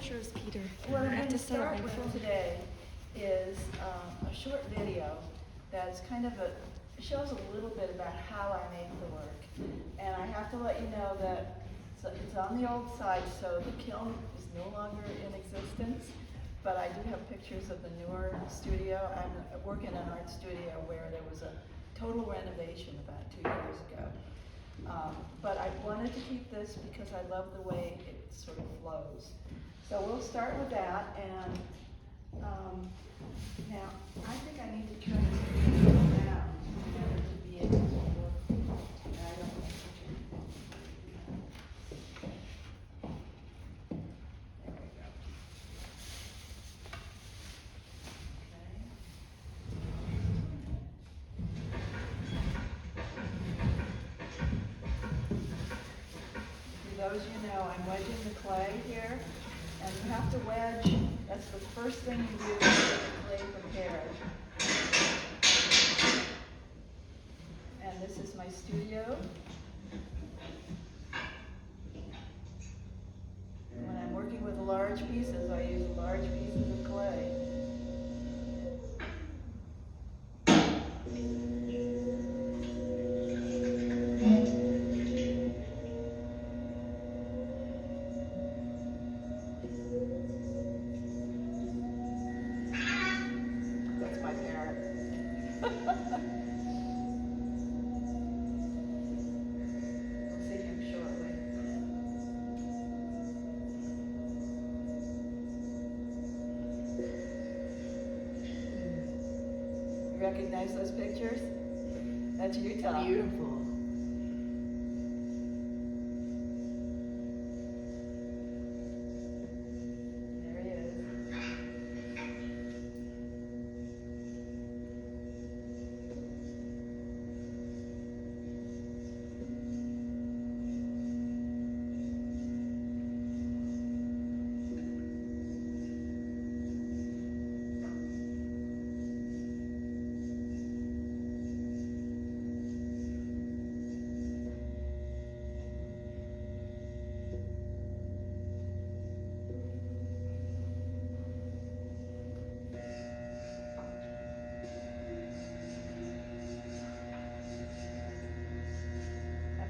pictures, Peter. What I I'm have going to to say, start with today is a short video that's kind of shows a little bit about how I make the work. And I have to let you know that it's on the old site, so the kiln is no longer in existence. But I do have pictures of the newer studio. I'm working in an art studio where there was a total renovation about 2 years ago. But I wanted to keep this because I love the way it sort of flows. So we'll start with that, and now I think I need to turn this down in order to be able to work. I don't know. There we go. For those you know, I'm wedging the clay here, and you have to wedge. That's the first thing you do to get the clay prepared. And this is my studio. When I'm working with large pieces, I use large pieces of clay. That's my parrot. We'll see him shortly. You recognize those pictures? That's Utah. Beautiful. There he is.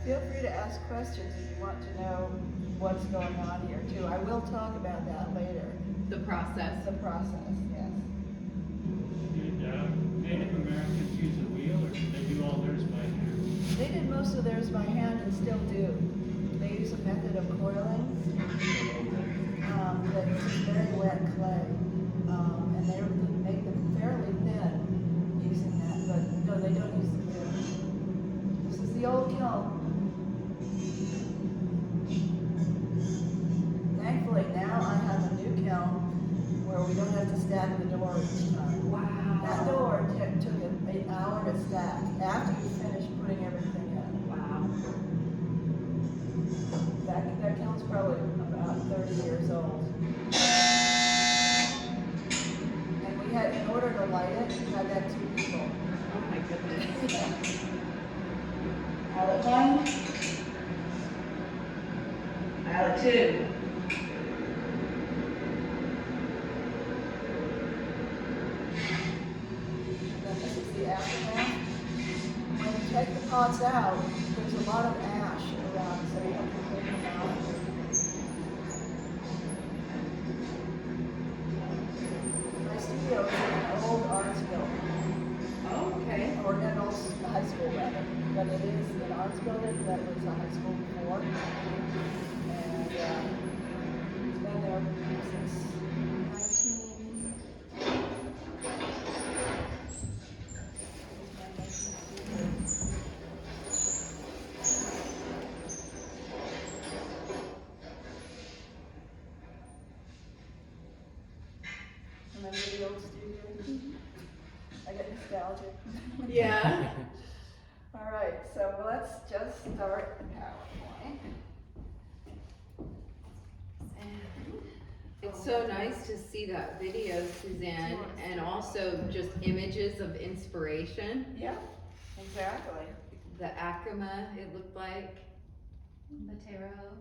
Feel free to ask questions if you want to know what's going on here too. I will talk about that later. The process. The process, yes. Did Native Americans use a wheel, or did they do all theirs by hand? They did most of theirs by hand and still do. They use a method of coiling that uses very wet clay. And they make them fairly thin using that, but no, they don't use the wheel. This is the old kiln. Thankfully, now I have a new kiln where we don't have to stack the door each time. Wow. That door took an hour to stack after you finish putting everything in. Wow. That kiln's probably about 30 years old. And we had, in order to light it, we had to have 2 people. Oh my goodness. Out of 1, out of 2. This is the aftermath. When you take the pots out, there's a lot of ash around, so you have to clean them out. My studio is in an old arts building, Oh, okay. or an old high school rather, but it is an arts building that was a high school before. And it's been there since 19. Remember the old studio? I get nostalgic. Yeah. All right, so let's just start the PowerPoint. It's so nice to see that video, Suzanne, and also just images of inspiration. Yeah, exactly. The Acoma, it looked like. The tarot.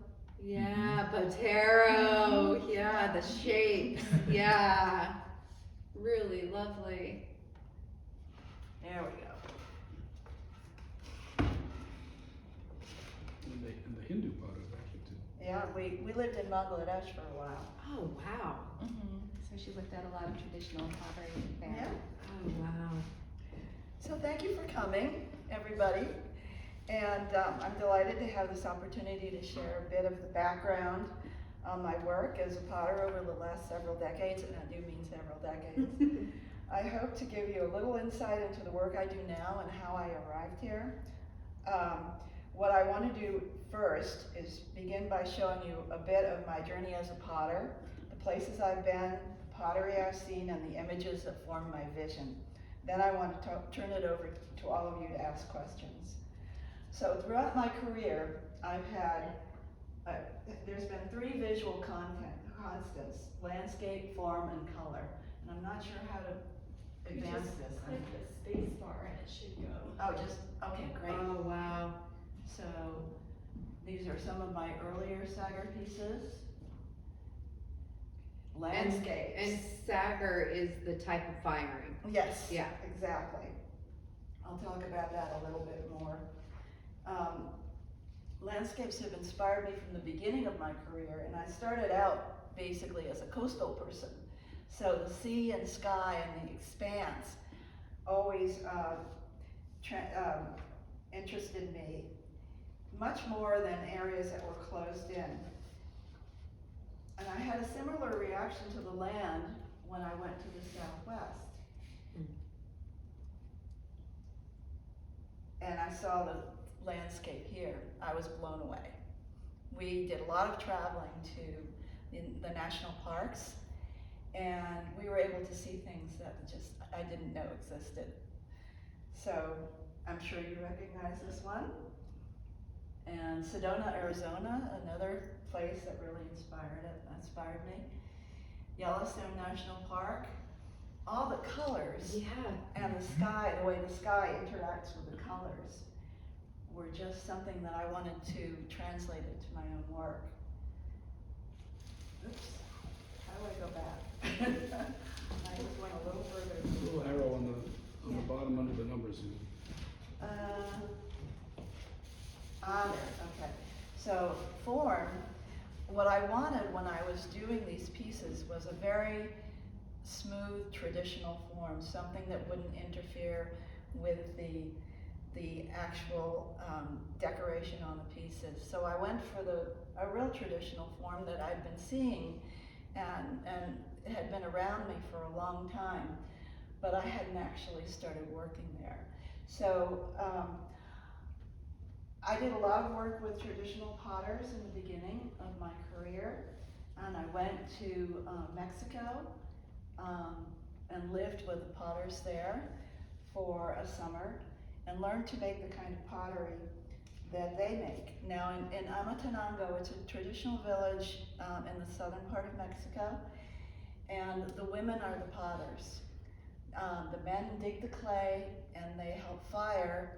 Yeah, Botero. Yeah, the shapes. Yeah. Really lovely. There we go. And the Hindu pottery actually too. Yeah, we lived in Bangladesh for a while. Oh, wow. So she looked at a lot of traditional pottery there. Yeah. Oh, wow. So thank you for coming, everybody. And I'm delighted to have this opportunity to share a bit of the background on my work as a potter over the last several decades, and I do mean several decades. I hope to give you a little insight into the work I do now and how I arrived here. What I want to do first is begin by showing you a bit of my journey as a potter, the places I've been, the pottery I've seen, and the images that form my vision. Then I want to turn it over to all of you to ask questions. So throughout my career, I've had, there's been 3 visual constants: landscape, form, and color. And I'm not sure how to advance this. Click the space bar and it should go. Oh, just, okay, great. Oh, wow. So these are some of my earlier Saggar pieces. Landscapes. And Saggar is the type of firing. Yes, Yeah. exactly. I'll talk about that a little bit more. Landscapes have inspired me from the beginning of my career, and I started out basically as a coastal person. So the sea and sky and the expanse always interested me much more than areas that were closed in. And I had a similar reaction to the land when I went to the Southwest. And I saw the landscape here. I was blown away. We did a lot of traveling to the national parks, and we were able to see things that just I didn't know existed. So I'm sure you recognize this one. And Sedona, Arizona, another place that really inspired me. Yellowstone National Park. All the colors Yeah. and the sky, the way the sky interacts with the colors, were just something that I wanted to translate into my own work. Oops, how do I go back? I just went a little further. A little arrow on the bottom under the numbers. There, okay. So form, what I wanted when I was doing these pieces was a very smooth traditional form, something that wouldn't interfere with the actual decoration on the pieces. So I went for a real traditional form that I'd been seeing and it had been around me for a long time, but I hadn't actually started working there. So I did a lot of work with traditional potters in the beginning of my career, and I went to Mexico and lived with the potters there for a summer and learned to make the kind of pottery that they make. Now in Amatenango, it's a traditional village in the southern part of Mexico, and the women are the potters. The men dig the clay and they help fire,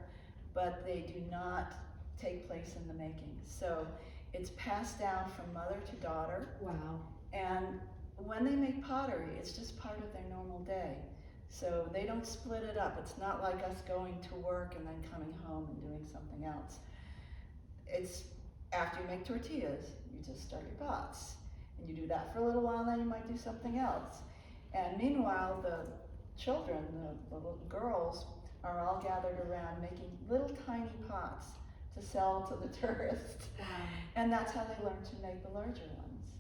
but they do not take place in the making. So it's passed down from mother to daughter. Wow. And when they make pottery, it's just part of their normal day. So they don't split it up. It's not like us going to work and then coming home and doing something else. It's after you make tortillas, you just start your pots. And you do that for a little while, then you might do something else. And meanwhile, the children, the little girls, are all gathered around making little tiny pots to sell to the tourists. Wow. And that's how they learn to make the larger ones.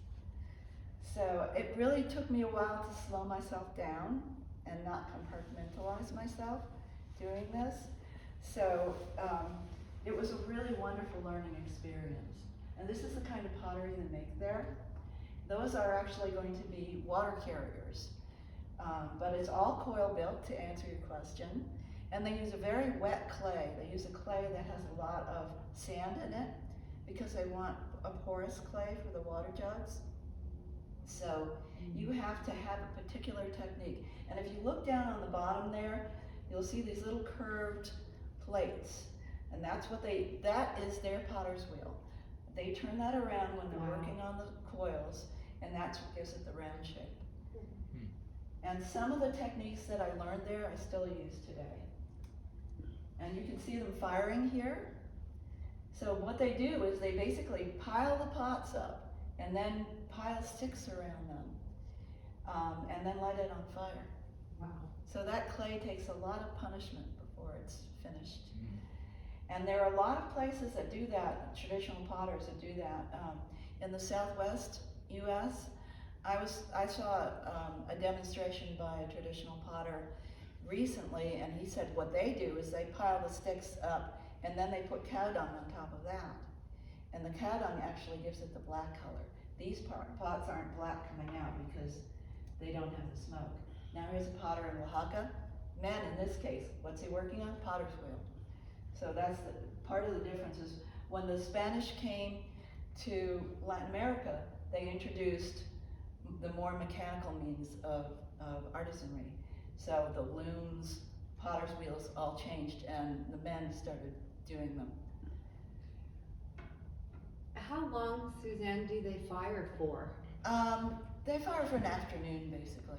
So it really took me a while to slow myself down and not compartmentalize myself doing this. So it was a really wonderful learning experience. And this is the kind of pottery they make there. Those are actually going to be water carriers. But it's all coil built, to answer your question. And they use a very wet clay. They use a clay that has a lot of sand in it because they want a porous clay for the water jugs. So you have to have a particular technique. And if you look down on the bottom there, you'll see these little curved plates. And that is their potter's wheel. They turn that around when they're Wow. working on the coils, and that's what gives it the round shape. And some of the techniques that I learned there, I still use today. And you can see them firing here. So what they do is they basically pile the pots up and then pile sticks around them, and then light it on fire. Wow. So that clay takes a lot of punishment before it's finished. And there are a lot of places that do that, traditional potters that do that. In the Southwest US, I saw a demonstration by a traditional potter recently, and he said what they do is they pile the sticks up and then they put cow dung on top of that. And the cow dung actually gives it the black color. These pots aren't black coming out because they don't have the smoke. Now here's a potter in Oaxaca. Man, in this case, what's he working on? Potter's wheel. So that's part of the difference is when the Spanish came to Latin America, they introduced the more mechanical means of artisanry. So the looms, potter's wheels all changed, and the men started doing them. How long, Suzanne, do they fire for? They fire for an afternoon, basically.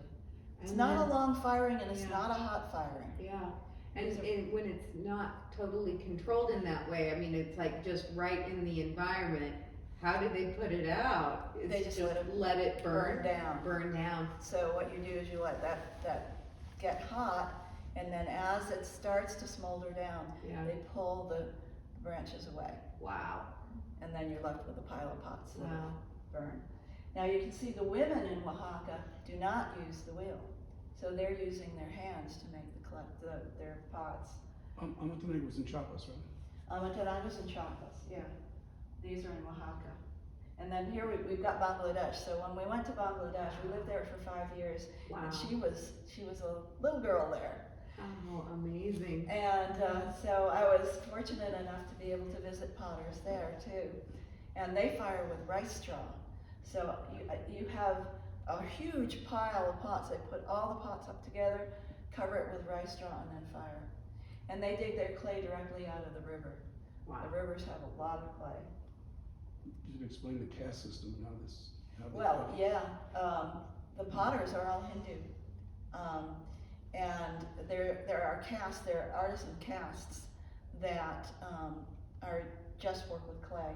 It's And not then- a long firing, and it's Yeah. not a hot firing. Yeah, and when it's not totally controlled in that way, I mean, it's like just right in the environment, how do they put it out? It's They just let it burn down. Burn down. So what you do is you let that get hot, and then as it starts to smolder down, Yeah. they pull the branches away, Wow, and then you're left with a pile of pots that wow. burn. Now you can see the women in Oaxaca do not use the wheel, so they're using their hands to make their pots. Amatoneg was in Chiapas, right? Amatanagos and Chiapas, yeah. These are in Oaxaca. And then here we've got Bangladesh. So when we went to Bangladesh, we lived there for 5 years, Wow. and she was a little girl there. Oh, amazing. And so I was fortunate enough to be able to visit potters there too. And they fire with rice straw. So you have a huge pile of pots. They put all the pots up together, cover it with rice straw, and then fire. And they dig their clay directly out of the river. Wow. The rivers have a lot of clay. You should explain the caste system and how they Well, fight. yeah, the potters are all Hindu. And there are castes, there are artisan castes that are just work with clay.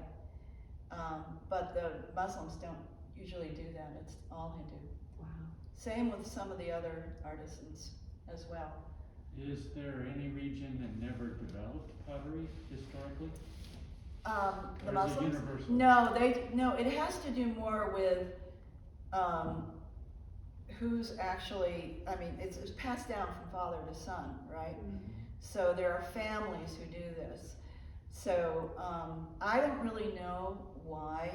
But the Muslims don't usually do that, it's all Hindu. Wow. Same with some of the other artisans as well. Is there any region that never developed pottery historically? The Or is it Muslims? universal? No, it has to do more with who's actually, I mean, it's passed down from father to son, right? So there are families who do this. So I don't really know why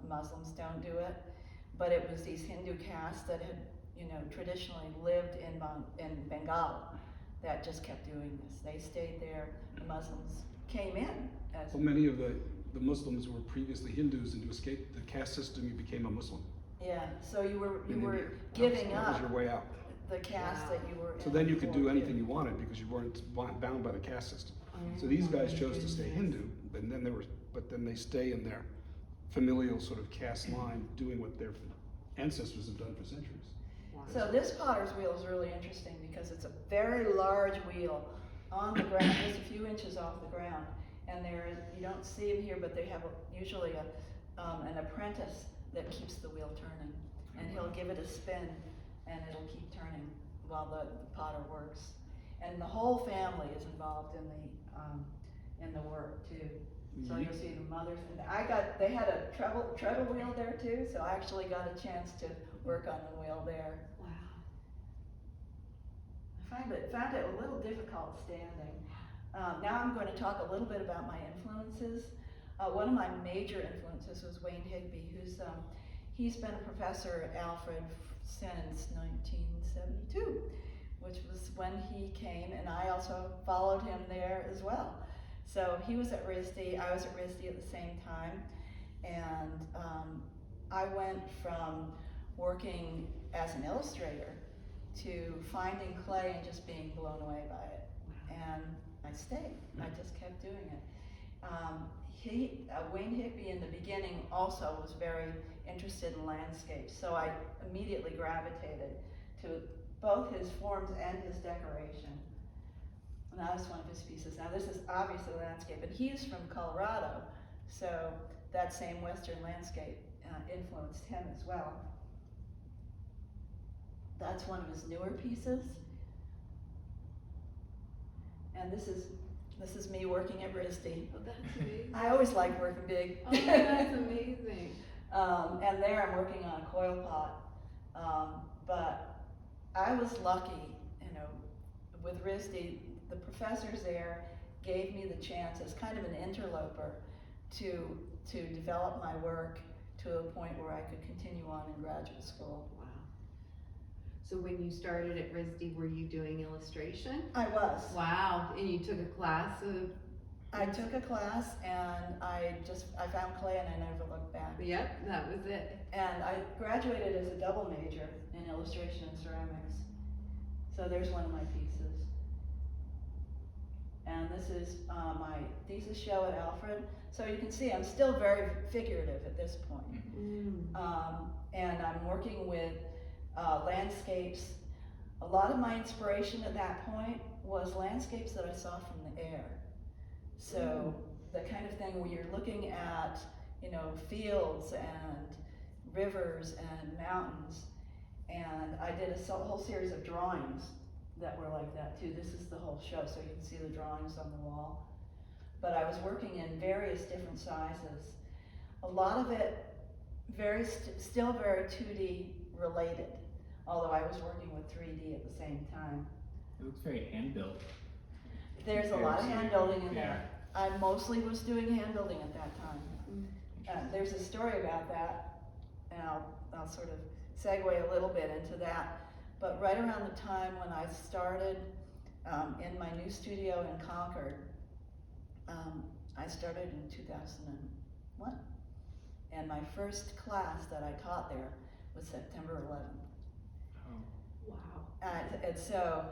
Muslims don't do it, but it was these Hindu castes that had, traditionally lived in Bengal that just kept doing this. They stayed there. The Muslims came in as Well, many of the Muslims were previously Hindus, and to escape the caste system, you became a Muslim. yeah. So you were in India. giving That was up your way out. the caste Wow. that you were in. So then you could do before. anything you wanted because you weren't bound by the caste system. So these guys chose to stay Hindu, and then they stay in their familial sort of caste line, doing what their ancestors have done for centuries. Wow. So this potter's wheel is really interesting because it's a very large wheel on the ground, just a few inches off the ground. And you don't see them here, but they have usually an apprentice that keeps the wheel turning. And he'll give it a spin and it'll keep turning while the potter works. And the whole family is involved in the work too. So you'll see the mothers, and they had a treadle wheel there too, so I actually got a chance to work on the wheel there. Wow. I found it a little difficult standing. Now I'm going to talk a little bit about my influences. One of my major influences was Wayne Higby, he's been a professor at Alfred since 1972, which was when he came, and I also followed him there as well. So he was at RISD, I was at RISD at the same time, and I went from working as an illustrator to finding clay and just being blown away by it. And I stayed, I just kept doing it. Wayne Higby in the beginning also was very interested in landscapes, so I immediately gravitated to both his forms and his decoration. And that is one of his pieces. Now this is obviously landscape, and he's from Colorado, so that same Western landscape influenced him as well. That's one of his newer pieces. And this is me working at RISD. Oh, that's amazing. I always like working big. Oh, that's amazing. And there I'm working on a coil pot. But I was lucky, you know, with RISD, the professors there gave me the chance as kind of an interloper to develop my work to a point where I could continue on in graduate school. Wow. So when you started at RISD, were you doing illustration? I was. Wow, and you took a class of? I took a class and I found clay and I never looked back. Yep, that was it. And I graduated as a double major in illustration and ceramics. So there's one of my pieces. And this is my thesis show at Alfred. So you can see I'm still very figurative at this point. And I'm working with landscapes. A lot of my inspiration at that point was landscapes that I saw from the air. So the kind of thing where you're looking at, you know, fields and rivers and mountains. And I did a whole series of drawings that were like that too. This is the whole show, so you can see the drawings on the wall. But I was working in various different sizes. A lot of it still very 2D related, although I was working with 3D at the same time. It looks very hand-built. There's a lot of hand building in there. I mostly was doing hand building at that time. There's a story about that, and I'll sort of segue a little bit into that. But right around the time when I started in my new studio in Concord, I started in 2001. And my first class that I taught there was September 11th. Oh. Wow. And so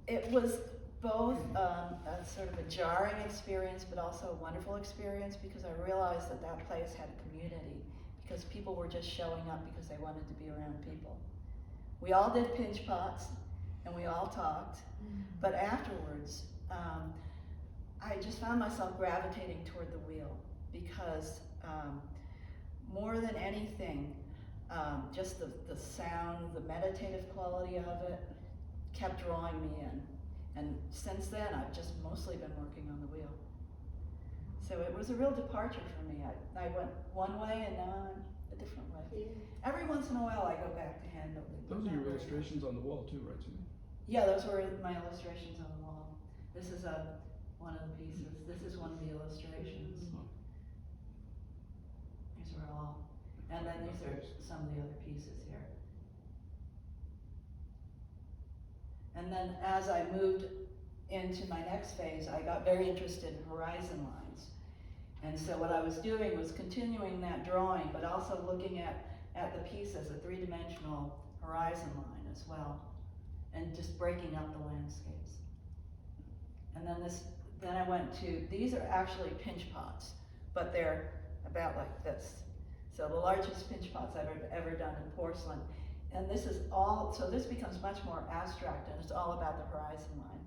it was both a sort of a jarring experience, but also a wonderful experience, because I realized that that place had a community, because people were just showing up because they wanted to be around people. We all did pinch pots, and we all talked, but afterwards, I just found myself gravitating toward the wheel, because more than anything, just the sound, the meditative quality of it kept drawing me in. And since then, I've just mostly been working on the wheel. So it was a real departure for me. I went one way and now I'm a different way. Yeah. Every once in a while, I go back to hand building. Those are your illustrations on the wall too, right, Suzanne? Yeah, those were my illustrations on the wall. This is one of the pieces. This is one of the illustrations. These are all, and then these are some of the other pieces here. And then as I moved into my next phase, I got very interested in horizon lines. And so what I was doing was continuing that drawing, but also looking at the piece as a three-dimensional horizon line as well, and just breaking up the landscapes. And then I went to, these are actually pinch pots, but they're about like this. So the largest pinch pots I've ever done in porcelain. And this is all, so this becomes much more abstract, and it's all about the horizon line.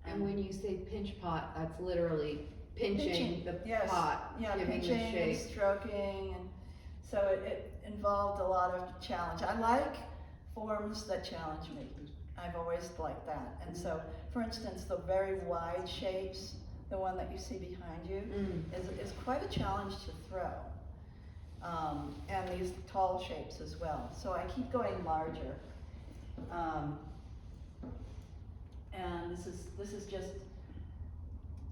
And when you say pinch pot, that's literally pinching the yes, pot, yeah, giving pinching the and shape. stroking, and so it involved a lot of challenge. I like forms that challenge me. I've always liked that. And so, for instance, the very wide shapes, the one that you see behind you, is quite a challenge to throw. And these tall shapes as well. So I keep going larger. And this is just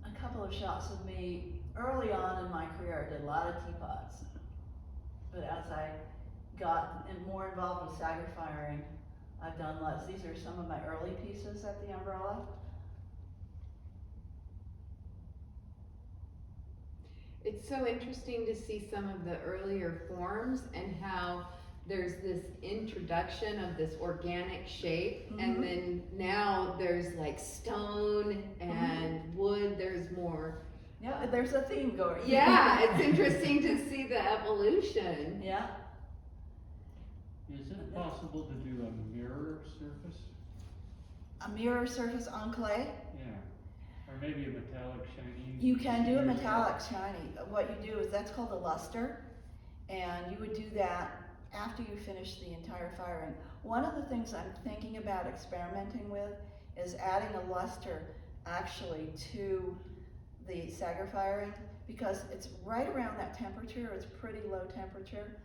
a couple of shots of me early on in my career. I did a lot of teapots. But as I got more involved with Saggar firing, I've done less. These are some of my early pieces at the Umbrella. It's so interesting to see some of the earlier forms and how there's this introduction of this organic shape, Mhm. and then now there's like stone and wood, there's more. Yeah, there's a theme going. Yeah, it's interesting to see the evolution. Yeah. Is it possible to do a mirror surface? A mirror surface on clay. Yeah, or maybe a metallic shiny. You can do a metallic shiny. What you do is, that's called a luster, and you would do that after you finish the entire firing. One of the things I'm thinking about experimenting with is adding a luster actually to the Saggar firing, because it's right around that temperature. It's pretty low temperature,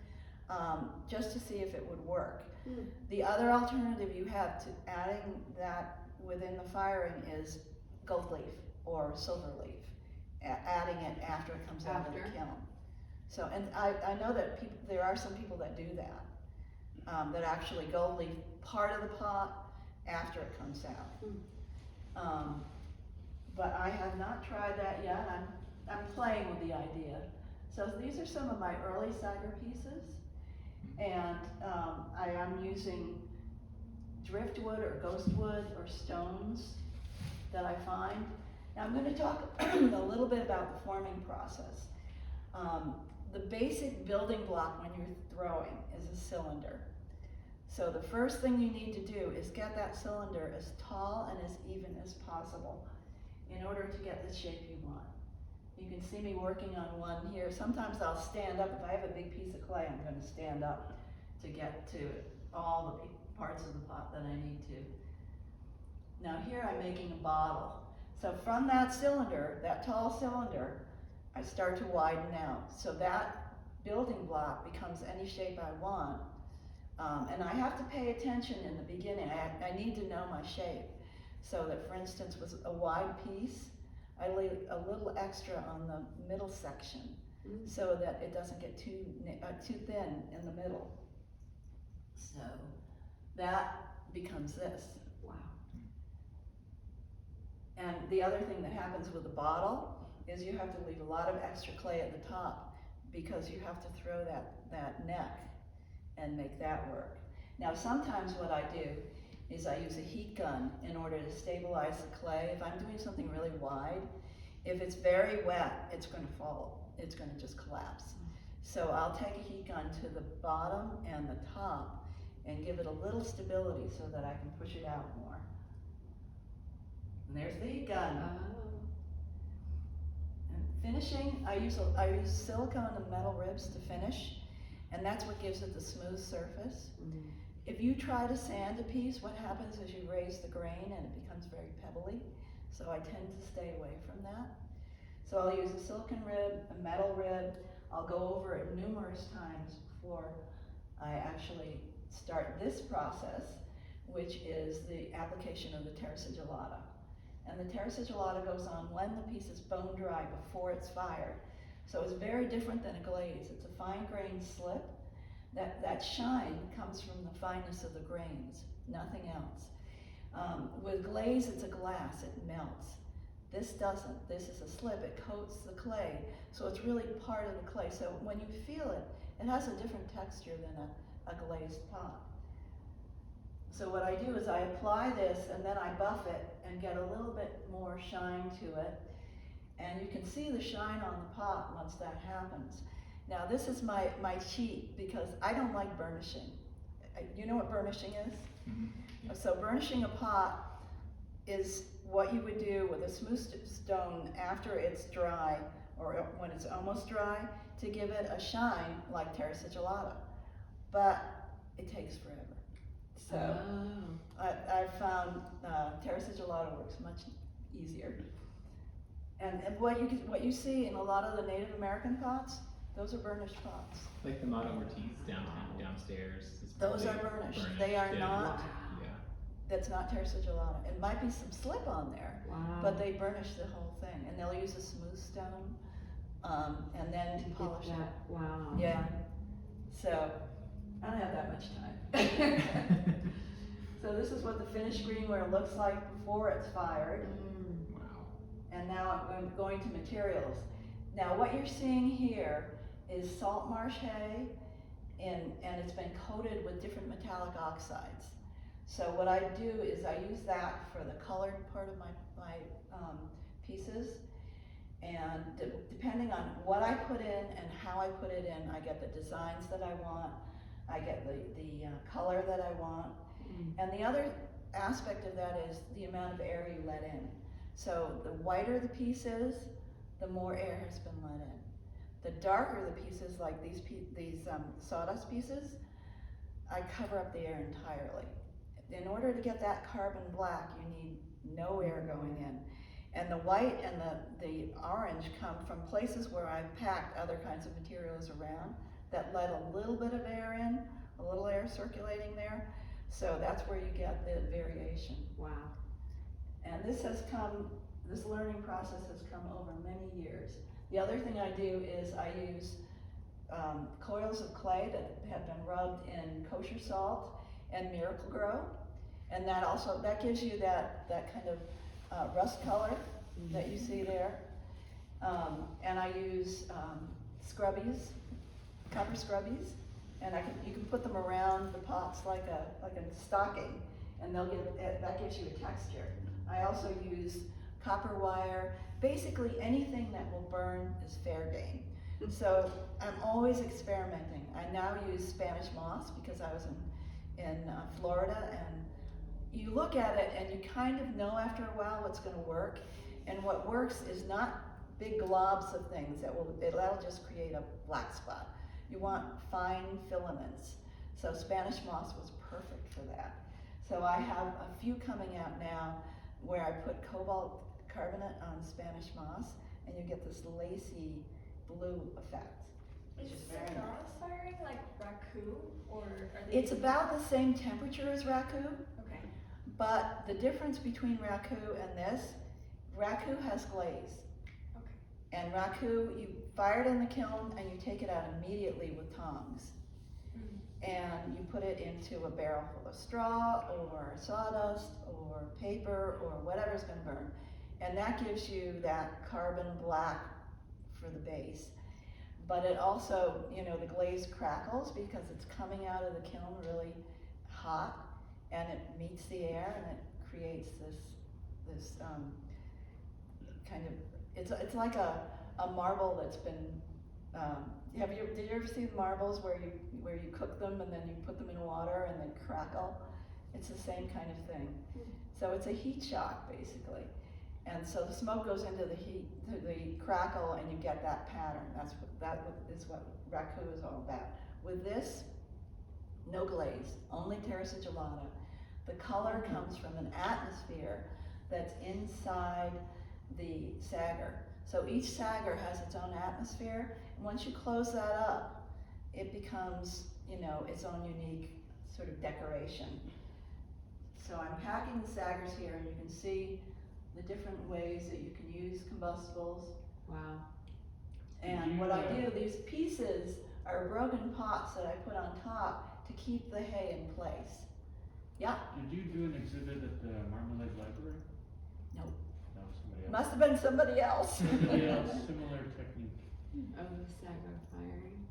just to see if it would work. Hmm. The other alternative you have to adding that within the firing is gold leaf or silver leaf, adding it after it comes out of the After? kiln. So, and I know that there are some people that do that, that actually gold leaf part of the pot after it comes out. But I have not tried that yet. I'm playing with the idea. So these are some of my early Saggar pieces, and I am using driftwood or ghostwood or stones that I find. Now I'm going to talk a little bit about the forming process. The basic building block when you're throwing is a cylinder. So the first thing you need to do is get that cylinder as tall and as even as possible in order to get the shape you want. You can see me working on one here. Sometimes I'll stand up. If I have a big piece of clay, I'm going to stand up to get to all the parts of the pot that I need to. Now here I'm making a bottle. So from that cylinder, that tall cylinder, I start to widen out. So that building block becomes any shape I want. And I have to pay attention in the beginning. I need to know my shape. So that, for instance, with a wide piece, I leave a little extra on the middle section so that it doesn't get too thin in the middle. So that becomes this. Wow. And the other thing that happens with the bottle is you have to leave a lot of extra clay at the top because you have to throw that neck and make that work. Now sometimes what I do is I use a heat gun in order to stabilize the clay. If I'm doing something really wide, if it's very wet, it's going to fall. It's going to just collapse. So I'll take a heat gun to the bottom and the top and give it a little stability so that I can push it out more. And there's the heat gun. Oh. And finishing, I use silicone and metal ribs to finish, and that's what gives it the smooth surface. If you try to sand a piece, what happens is you raise the grain and it becomes very pebbly. So I tend to stay away from that. So I'll use a silicone rib, a metal rib. I'll go over it numerous times before I actually start this process, which is the application of the terra sigillata. And the terra sigillata goes on when the piece is bone dry before it's fired. So it's very different than a glaze. It's a fine grained slip. That shine comes from the fineness of the grains, nothing else. With glaze, it's a glass, it melts. This doesn't. This is a slip, it coats the clay, so it's really part of the clay. So when you feel it, it has a different texture than a glazed pot. So what I do is I apply this and then I buff it and get a little bit more shine to it. And you can see the shine on the pot once that happens. Now this is my cheat because I don't like burnishing. You know what burnishing is? Mm-hmm. So burnishing a pot is what you would do with a smooth stone after it's dry or when it's almost dry to give it a shine like terra sigillata. But it takes forever. So I found terra sigillata works much easier. And what you see in a lot of the Native American pots, those are burnished pots. Like the Motto Ortiz downstairs. Is Those are probably burnished. They are yeah. not. Yeah. That's not terra sigillata. It might be some slip on there, Wow. but they burnish the whole thing, and they'll use a smooth stone, and then To get polish it. that, wow. Yeah. So I don't have that much time. So this is what the finished greenware looks like before it's fired. Mm. Wow. And now I'm going to materials. Now what you're seeing here is salt marsh hay and it's been coated with different metallic oxides. So what I do is I use that for the colored part of my pieces, and depending on what I put in and how I put it in, I get the designs that I want, I get the color that I want, and the other aspect of that is the amount of air you let in. So the whiter the piece is, the more air has been let in. The darker the pieces, like these sawdust pieces, I cover up the air entirely. In order to get that carbon black, you need no air going in. And the white and the orange come from places where I've packed other kinds of materials around that let a little bit of air in, a little air circulating there. So that's where you get the variation. Wow. And this learning process has come over many years. The other thing I do is I use coils of clay that have been rubbed in kosher salt and Miracle Grow, and that gives you that kind of rust color that you see there. And I use scrubbies, copper scrubbies, and you can put them around the pots like a stocking, and that gives you a texture. I also use copper wire. Basically anything that will burn is fair game. So I'm always experimenting. I now use Spanish moss because I was in Florida, and you look at it and you kind of know after a while what's going to work. And what works is not big globs of things that'll just create a black spot. You want fine filaments. So Spanish moss was perfect for that. So I have a few coming out now where I put cobalt carbonate on Spanish moss, and you get this lacy blue effect. Is Which is very nice. Saggar firing like raku, or are they? It's about the same temperature as raku, Okay. but the difference between raku and this, raku has glaze. Okay. And raku, you fire it in the kiln and you take it out immediately with tongs. And you put it into a barrel full of straw or sawdust or paper or whatever's going to burn. And that gives you that carbon black for the base. But it also, the glaze crackles because it's coming out of the kiln really hot, and it meets the air and it creates this kind of, it's like a marble that's been, did you ever see the marbles where you cook them and then you put them in water and they crackle? It's the same kind of thing. So it's a heat shock basically. And so the smoke goes into the heat, to the crackle, and you get that pattern. That is what raku is all about. With this, no glaze, only terra sigillata. The color comes from an atmosphere that's inside the saggar. So each saggar has its own atmosphere, and once you close that up, it becomes, its own unique sort of decoration. So I'm packing the saggars here, and you can see the different ways that you can use combustibles. Wow. And what I do, these pieces are broken pots that I put on top to keep the hay in place. Yeah? Did you do an exhibit at the Marmalade Library? No. That was somebody else. Must have been somebody else. Somebody else, similar technique. Of the Saggar firing.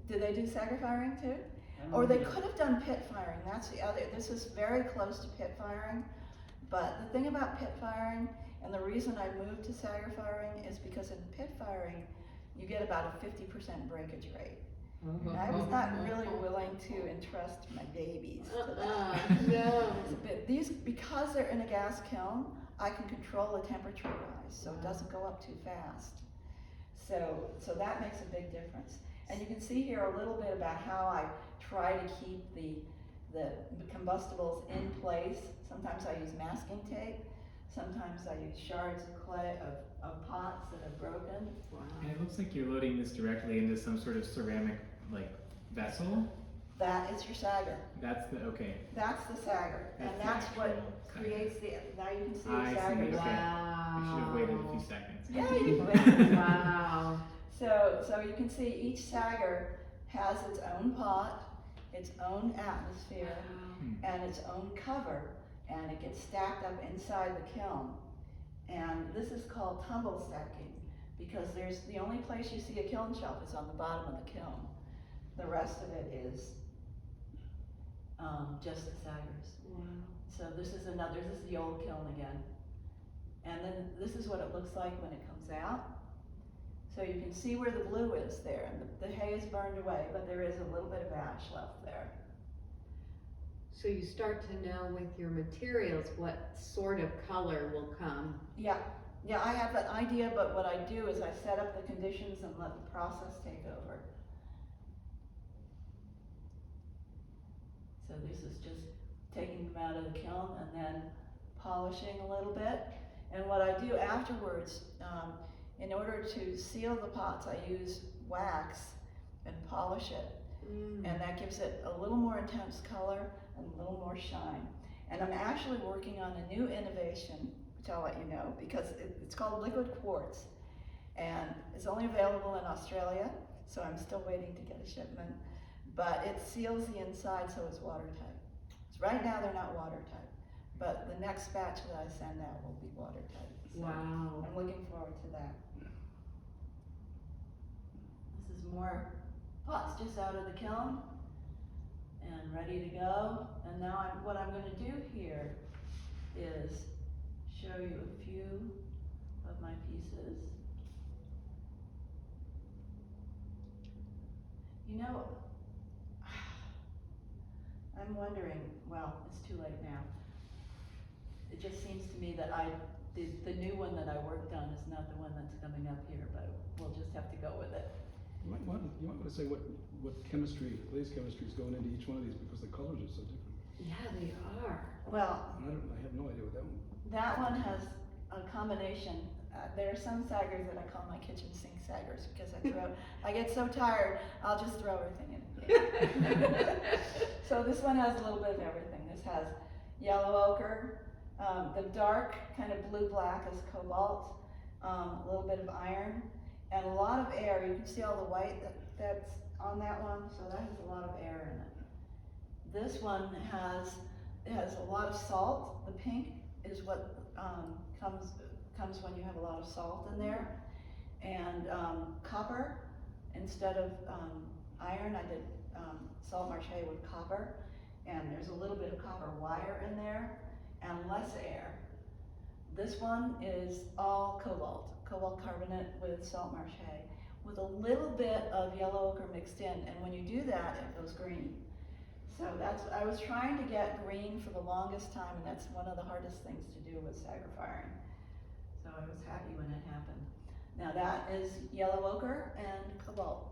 Do they do saggar firing too? I don't Or they know. could have done pit firing. That's the other. This is very close to pit firing. But the thing about pit firing, and the reason I moved to saggar firing, is because in pit firing, you get about a 50% breakage rate. And I was not really willing to entrust my babies to that. No. Because they're in a gas kiln, I can control the temperature rise, so it doesn't go up too fast. So that makes a big difference. And you can see here a little bit about how I try to keep the combustibles in place. Sometimes I use masking tape. Sometimes I use shards of clay, of pots that have broken. Wow. And it looks like you're loading this directly into some sort of ceramic vessel. That is your saggar. That's the okay. That's the saggar. And that's what creates now you can see the I see, saggar. okay. Wow. We should have waited a few seconds. Yeah, you can. Wow. So you can see each saggar has its own pot, its own atmosphere, and its own cover, and it gets stacked up inside the kiln. And this is called tumble stacking because the only place you see a kiln shelf is on the bottom of the kiln. The rest of it is just the Saggars. Wow. So this is the old kiln again. And then this is what it looks like when it comes out. So you can see where the blue is there, and the hay is burned away, but there is a little bit of ash left there. So you start to know with your materials what sort of color will come. Yeah, I have an idea, but what I do is I set up the conditions and let the process take over. So this is just taking them out of the kiln and then polishing a little bit. And what I do afterwards, in order to seal the pots, I use wax and polish it. And that gives it a little more intense color and a little more shine. And I'm actually working on a new innovation, which I'll let you know, because it's called liquid quartz. And it's only available in Australia, so I'm still waiting to get a shipment. But it seals the inside so it's watertight. So right now they're not watertight, but the next batch that I send out will be watertight. So Wow. I'm looking forward to that. This is more pots just out of the kiln and ready to go. And now what I'm going to do here is show you a few of my pieces. You know, I'm wondering, well, it's too late now. It just seems to me that the new one that I worked on is not the one that's coming up here, but we'll just have to go with it. You might want to say what chemistry, glaze chemistry is going into each one of these, because the colors are so different. Yeah, they are. Well, And I have no idea what that one. that one has a combination. There are some saggars that I call my kitchen sink saggars because I get so tired, I'll just throw everything in. So this one has a little bit of everything. This has yellow ochre, the dark kind of blue-black is cobalt, a little bit of iron, and a lot of air. You can see all the white that's on that one, so that has a lot of air in it. This one has a lot of salt. The pink is what comes when you have a lot of salt in there, and copper instead of iron. I did salt marche with copper, and there's a little bit of copper wire in there and less air. This one is all cobalt carbonate with salt marche with a little bit of yellow ochre mixed in, and when you do that, it goes green. So I was trying to get green for the longest time, and that's one of the hardest things to do with Saggar firing. So I was happy when it happened. Now that is yellow ochre and cobalt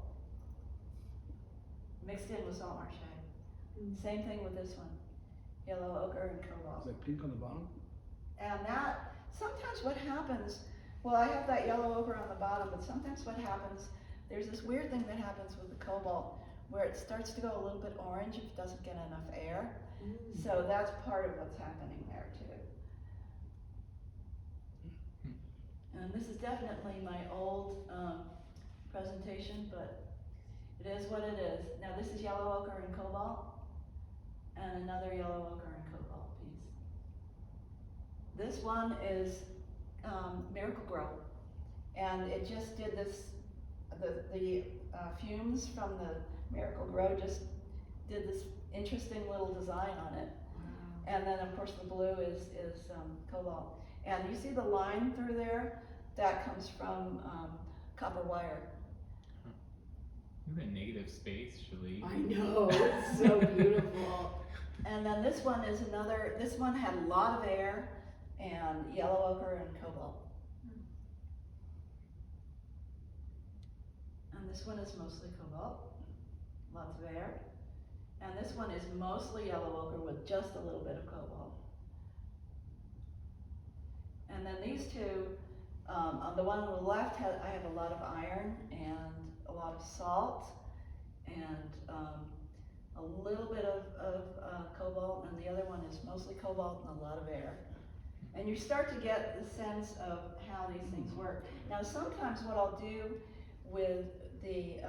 mixed in with salt marche. Same thing with this one, yellow ochre and Is cobalt. that pink on the bottom? And that, sometimes what happens, well, I have that yellow ochre on the bottom, but sometimes what happens, there's this weird thing that happens with the cobalt where it starts to go a little bit orange if it doesn't get enough air. So that's part of what's happening there too. And this is definitely my old presentation, but it is what it is. Now this is yellow ochre and cobalt, and another yellow ochre and cobalt piece. This one is Miracle Grow, and it just did this, the fumes from the Miracle Grow just did this interesting little design on it. Wow. And then of course the blue is cobalt. And you see the line through there? That comes from copper wire. Look at that negative space, Shalee. I know, it's so beautiful. And then this one is this one had a lot of air and yellow ochre and cobalt. And this one is mostly cobalt, lots of air. And this one is mostly yellow ochre with just a little bit of cobalt. And then these two, on the one on the left, I have a lot of iron and a lot of salt and a little bit of cobalt, and the other one is mostly cobalt and a lot of air. And you start to get the sense of how these things work. Now sometimes what I'll do with the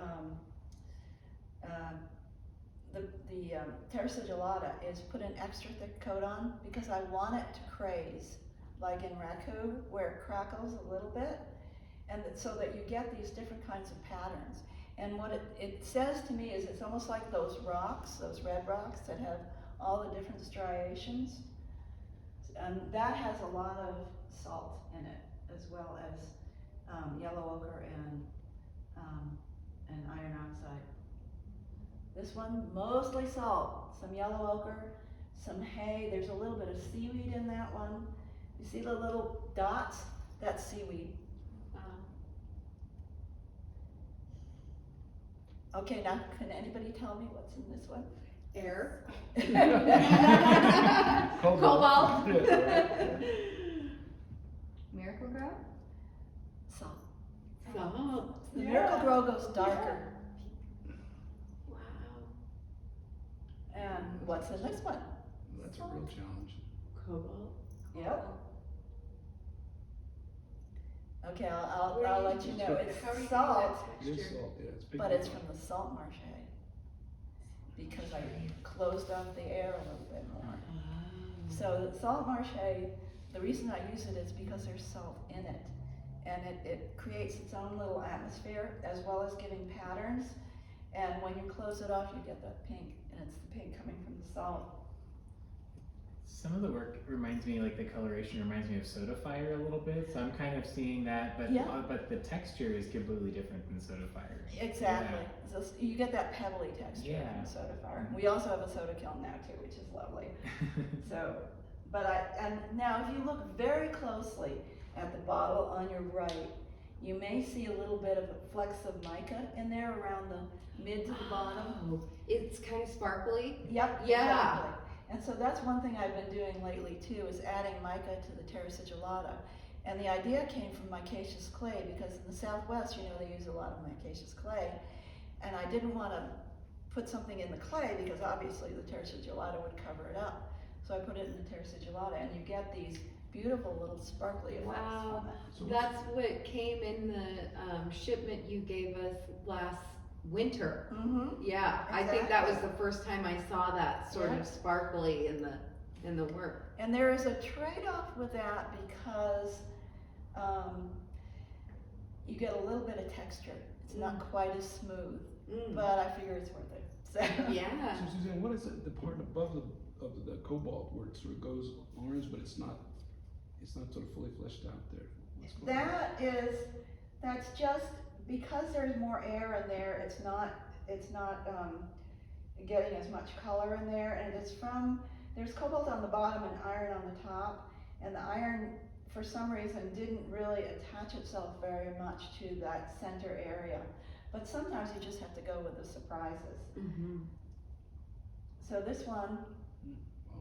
terra gelata is put an extra thick coat on because I want it to craze, like in raku, where it crackles a little bit, and so that you get these different kinds of patterns. And what it says to me is it's almost like those rocks, those red rocks that have all the different striations. And that has a lot of salt in it, as well as yellow ochre and iron oxide. This one, mostly salt, some yellow ochre, some hay. There's a little bit of seaweed in that one. You see the little dots? That's seaweed. Okay, now can anybody tell me what's in this one? Air. Cobalt. Cobalt. Yeah. Miracle Grow? Salt. Salt. The Yeah. Miracle Grow goes darker. Wow. And what's in this one? That's a real challenge. Cobalt. Yep. Okay, Where I'll do let you know. how are It's you doing salt, that It is texture? salt, yeah, it's big. but it's from the salt marsh, because I closed off the air a little bit more. So the salt marsh, the reason I use it is because there's salt in it. And it creates its own little atmosphere, as well as giving patterns. And when you close it off, you get that pink, and it's the pink coming from the salt. Some of the work reminds me, like the coloration reminds me of Soda Fire a little bit, so I'm kind of seeing that, but Yeah. But the texture is completely different than Soda Fire. Exactly. So you get that pebbly texture Yeah. from soda fire. Mhm. We also have a soda kiln now too, which is lovely. So, and now if you look very closely at the bottle on your right, you may see a little bit of a flecks of mica in there around the mid to the bottom. Oh, it's kind of sparkly. Yep, Yeah. exactly. And so that's one thing I've been doing lately too, is adding mica to the terra sigillata. And the idea came from micaceous clay, because in the Southwest, they use a lot of micaceous clay. And I didn't want to put something in the clay, because obviously the terra sigillata would cover it up. So I put it in the terra sigillata, and you get these beautiful little sparkly effects Wow. from it. So That's what came in the shipment you gave us last winter. Mm-hmm. Yeah, I think that was the first time I saw that sort Yeah. of sparkly in the work. And there is a trade-off with that, because you get a little bit of texture. It's not quite as smooth, but I figure it's worth it. So. Yeah. So Suzanne, what is it, the part above the cobalt where it sort of goes orange, but it's not sort of fully fleshed out there? What's going on? That's just because there's more air in there. It's not getting as much color in there, and there's cobalt on the bottom and iron on the top, and the iron for some reason didn't really attach itself very much to that center area. But sometimes you just have to go with the surprises. Mm-hmm. So this one,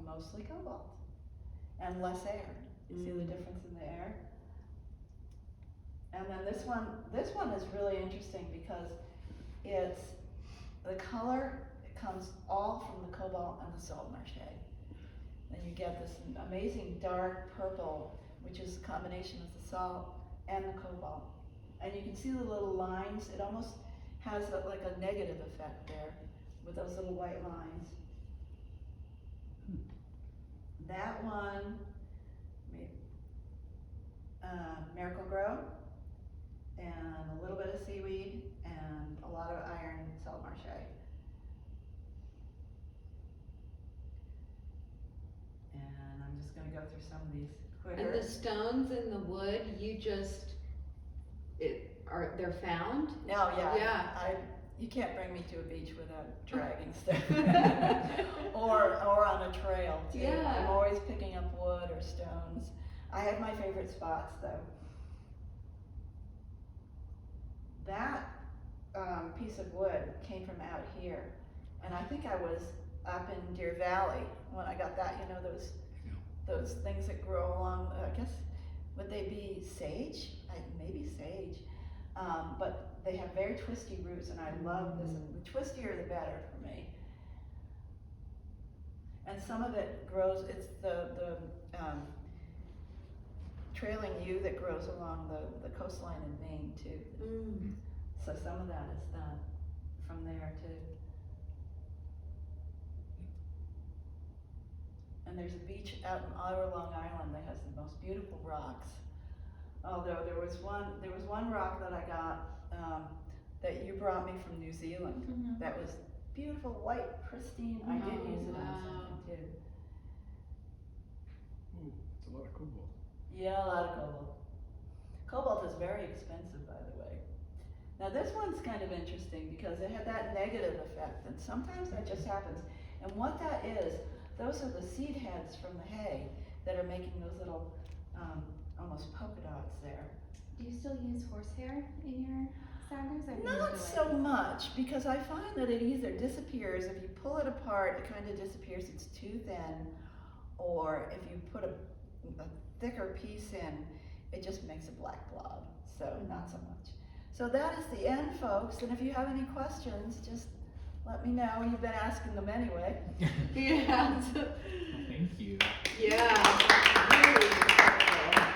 mostly cobalt and less air. You see the difference in the air? And then this one is really interesting, because the color comes all from the cobalt and the salt marsh. Then you get this amazing dark purple, which is a combination of the salt and the cobalt. And you can see the little lines. It almost has like a negative effect there with those little white lines. That one, Miracle Grow, and a little bit of seaweed, and a lot of iron salt marsh. And I'm just gonna go through some of these quicker. And the stones in the wood, they're found? No, yeah. Yeah. You can't bring me to a beach without dragging stuff. or on a trail too. Yeah. I'm always picking up wood or stones. I have my favorite spots though. That piece of wood came from out here, and I think I was up in Deer Valley when I got that. Those things that grow along. I guess would they be sage? Maybe sage. But they have very twisty roots, and I love this. The twistier the better for me. And some of it grows, it's the trailing yew that grows along the coastline in Maine too. Mm. So some of that is from there too. And there's a beach out in Ottawa, Long Island, that has the most beautiful rocks. Although there was one rock that I got that you brought me from New Zealand. Mhm. That was beautiful, white, pristine. I did Oh, use it on wow. something too. Ooh, it's a lot of cobalt. Yeah, a lot of cobalt. Cobalt is very expensive, by the way. Now this one's kind of interesting because it had that negative effect, and sometimes that just happens. And what that is, those are the seed heads from the hay that are making those little, almost polka dots there. Do you still use horsehair in your saggers? Or have you Not moved so away? much, because I find that it either disappears, if you pull it apart, it kind of disappears, it's too thin, or if you put a thicker piece in, it just makes a black blob, so not so much. So that is the end, folks, and if you have any questions, just let me know. You've been asking them anyway. Yeah. Thank you. Yeah. Really incredible.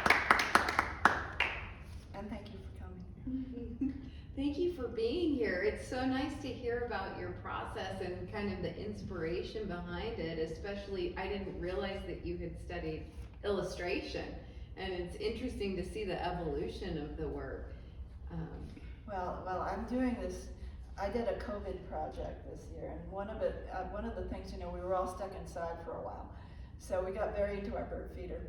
And thank you for coming. Thank you for being here. It's so nice to hear about your process and kind of the inspiration behind it, especially I didn't realize that you had studied illustration, and it's interesting to see the evolution of the work. Well, I'm doing this. I did a COVID project this year, and one of the things, we were all stuck inside for a while, so we got very into our bird feeder,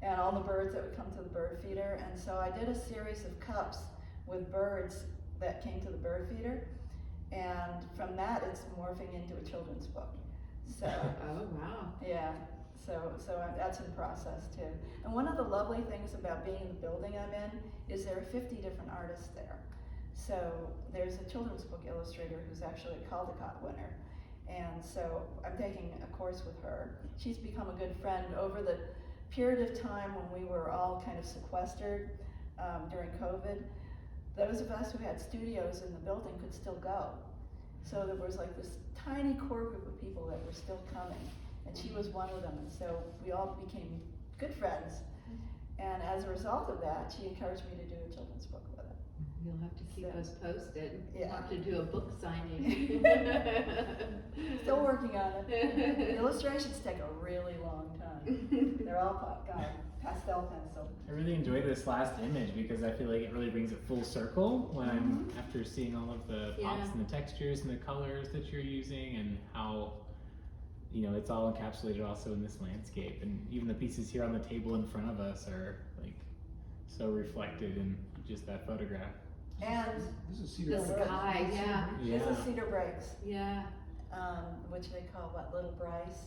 and all the birds that would come to the bird feeder, and so I did a series of cups with birds that came to the bird feeder, and from that it's morphing into a children's book. So. Oh wow. Yeah. So that's in process too. And one of the lovely things about being in the building I'm in is there are 50 different artists there. So there's a children's book illustrator who's actually a Caldecott winner. And so I'm taking a course with her. She's become a good friend over the period of time when we were all kind of sequestered during COVID. Those of us who had studios in the building could still go. So there was like this tiny core group of people that were still coming. And she was one of them, and so we all became good friends. And as a result of that, she encouraged me to do a children's book with it. You'll have to keep So, us posted. yeah. We'll have to do a book signing. Still working on it. The illustrations take a really long time. They're all pastel pencil. I really enjoyed this last image because I feel like it really brings it full circle when I'm after seeing all of the pops Yeah. and the textures and the colors that you're using and how it's all encapsulated also in this landscape, and even the pieces here on the table in front of us are like so reflected in just that photograph. And This is Cedar The Breaks. sky, yeah. this is Cedar Breaks, Yeah. which they call Little Bryce.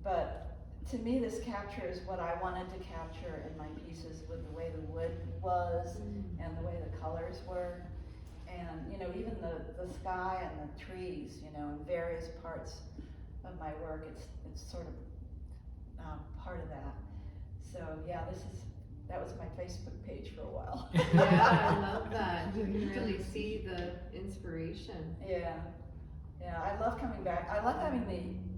But to me, this captures what I wanted to capture in my pieces with the way the wood was and the way the colors were. And even the sky and the trees, in various parts of my work, it's sort of part of that. So yeah, that was my Facebook page for a while. Yeah, I love that. You can really see the inspiration. Yeah, I love coming back. I love having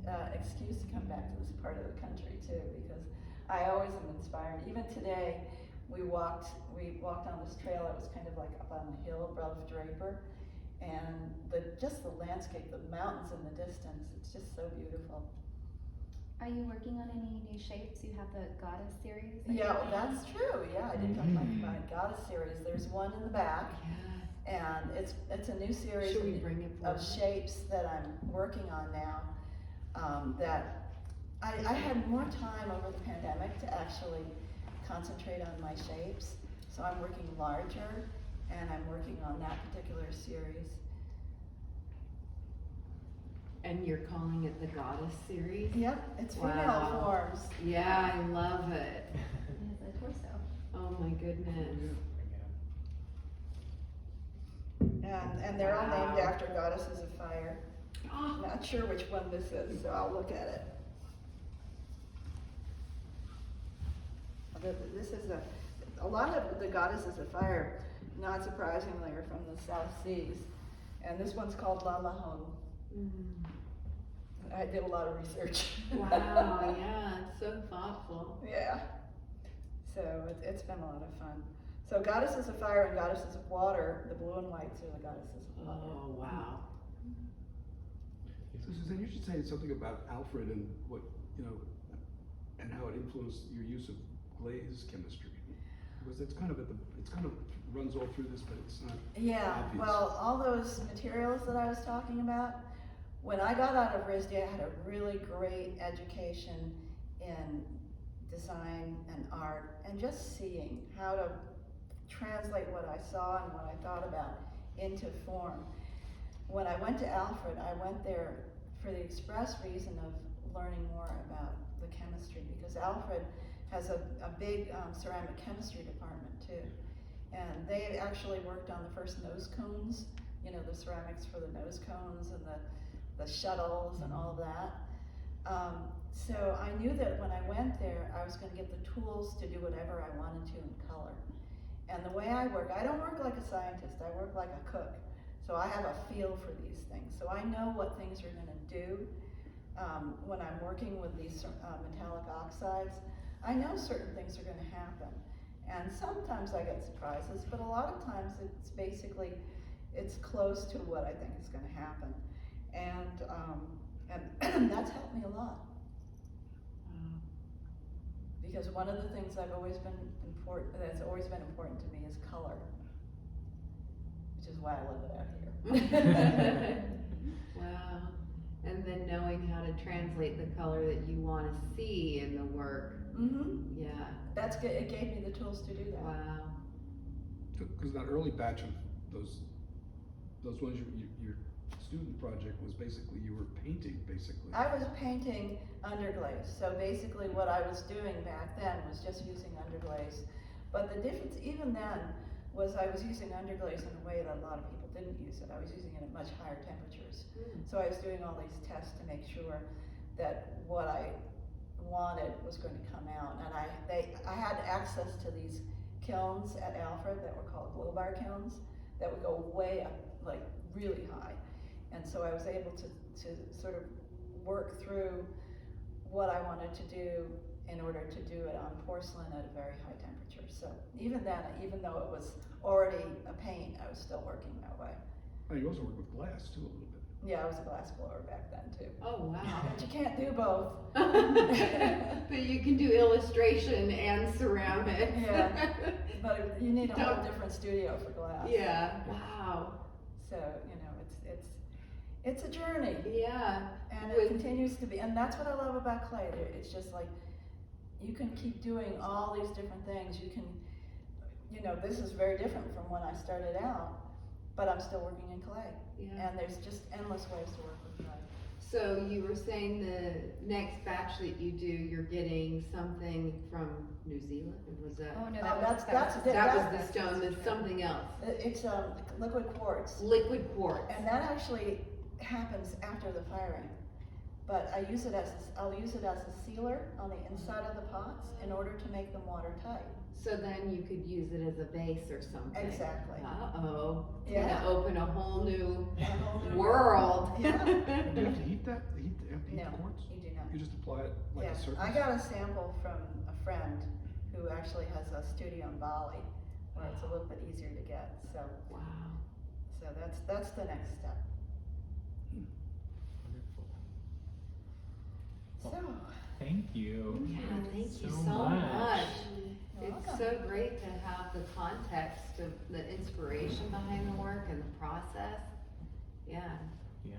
the excuse to come back to this part of the country too, because I always am inspired. Even today, we walked on this trail that was kind of like up on a hill above Draper, and just the landscape, the mountains in the distance, it's just so beautiful. Are you working on any new shapes? You have the Goddess series. that Yeah, you're well, working that's true. Yeah, I didn't talk about my Goddess series. There's one in the back, Yeah. and it's a new series Should we bring it of forward? shapes that I'm working on now. That I had more time over the pandemic to actually concentrate on my shapes, so I'm working larger, and I'm working on that particular series. And you're calling it the Goddess series? Yep, it's female Wow. forms. Yeah, I love it. It has a torso. Oh my goodness. And they're all named Wow. after goddesses of fire. Oh, I'm not sure which one this is, so I'll look at it. This is a lot of the goddesses of fire, not surprisingly, are from the South Seas. And this one's called Lalahone. I did a lot of research. wow, yeah, it's so thoughtful. Yeah. So it's been a lot of fun. So goddesses of fire and goddesses of water, the blue and whites are the goddesses of water. Oh, wow. So Suzanne, you should say something about Alfred and what, and how it influenced your use of glaze chemistry. Because it's kind of runs all through this, but it's not. Yeah, obvious. well, all those materials that I was talking about, when I got out of RISD, I had a really great education in design and art and just seeing how to translate what I saw and what I thought about into form. When I went to Alfred, I went there for the express reason of learning more about the chemistry, because Alfred has a big ceramic chemistry department too. And they actually worked on the first nose cones, you know, the ceramics for the nose cones and the shuttles and all of that. So I knew that when I went there, I was going to get the tools to do whatever I wanted to in color. And the way I work, I don't work like a scientist, I work like a cook. So I have a feel for these things. So I know what things are going to do. When I'm working with these metallic oxides, I know certain things are going to happen. And sometimes I get surprises, but a lot of times it's basically, it's close to what I think is going to happen. And that's helped me a lot. Because one of the things that's always been important to me is color, which is why I live it out here. Wow. And then knowing how to translate the color that you want to see in the work. Mm-hmm. Yeah. That's good. It gave me the tools to do that. Wow. Because that early batch of those ones, your student project was basically, you were painting, basically. I was painting underglaze. So basically what I was doing back then was just using underglaze. But the difference even then was I was using underglaze in a way that a lot of people didn't use it. I was using it at much higher temperatures. So I was doing all these tests to make sure that what I wanted was going to come out. And I had access to these kilns at Alfred that were called glow bar kilns that would go way up, like really high. And so I was able to sort of work through what I wanted to do in order to do it on porcelain at a very high temperature. So even then, even though it was already a paint, I was still working that way. Oh, you also work with glass too, a little bit. Yeah, I was a glass blower back then too. Oh, wow. But you can't do both. But you can do illustration and ceramics. Yeah, but you need a whole Don't- different studio for glass. Yeah. Wow. So, you know, it's a journey. Yeah. And it With- continues to be, and that's what I love about clay. It's just like, you can keep doing all these different things. You can, you know, this is very different from when I started out, but I'm still working in clay. Yeah. And there's just endless ways to work with clay. So you were saying the next batch that you do, you're getting something from New Zealand, or was that? Oh no, Oh, that was That was the stone, that's something else. It's liquid quartz. Liquid quartz. And that actually happens after the firing. But I'll use it as a sealer on the inside of the pots in order to make them watertight. So then you could use it as a base or something. Exactly. Uh-oh. It's Yeah. gonna open a whole new A whole new world. Yeah. Do you have to heat that? You have to heat No, the quartz? you do not. You just apply it like Yeah, a surface? I got a sample from a friend who actually has a studio in Bali where it's a little bit easier to get. So Wow. that's the next step. Wonderful. So Thank you. Yeah, thank you So so much. much. You're It's welcome. so great to have the context of the inspiration behind the work and the process. Yeah. Yeah.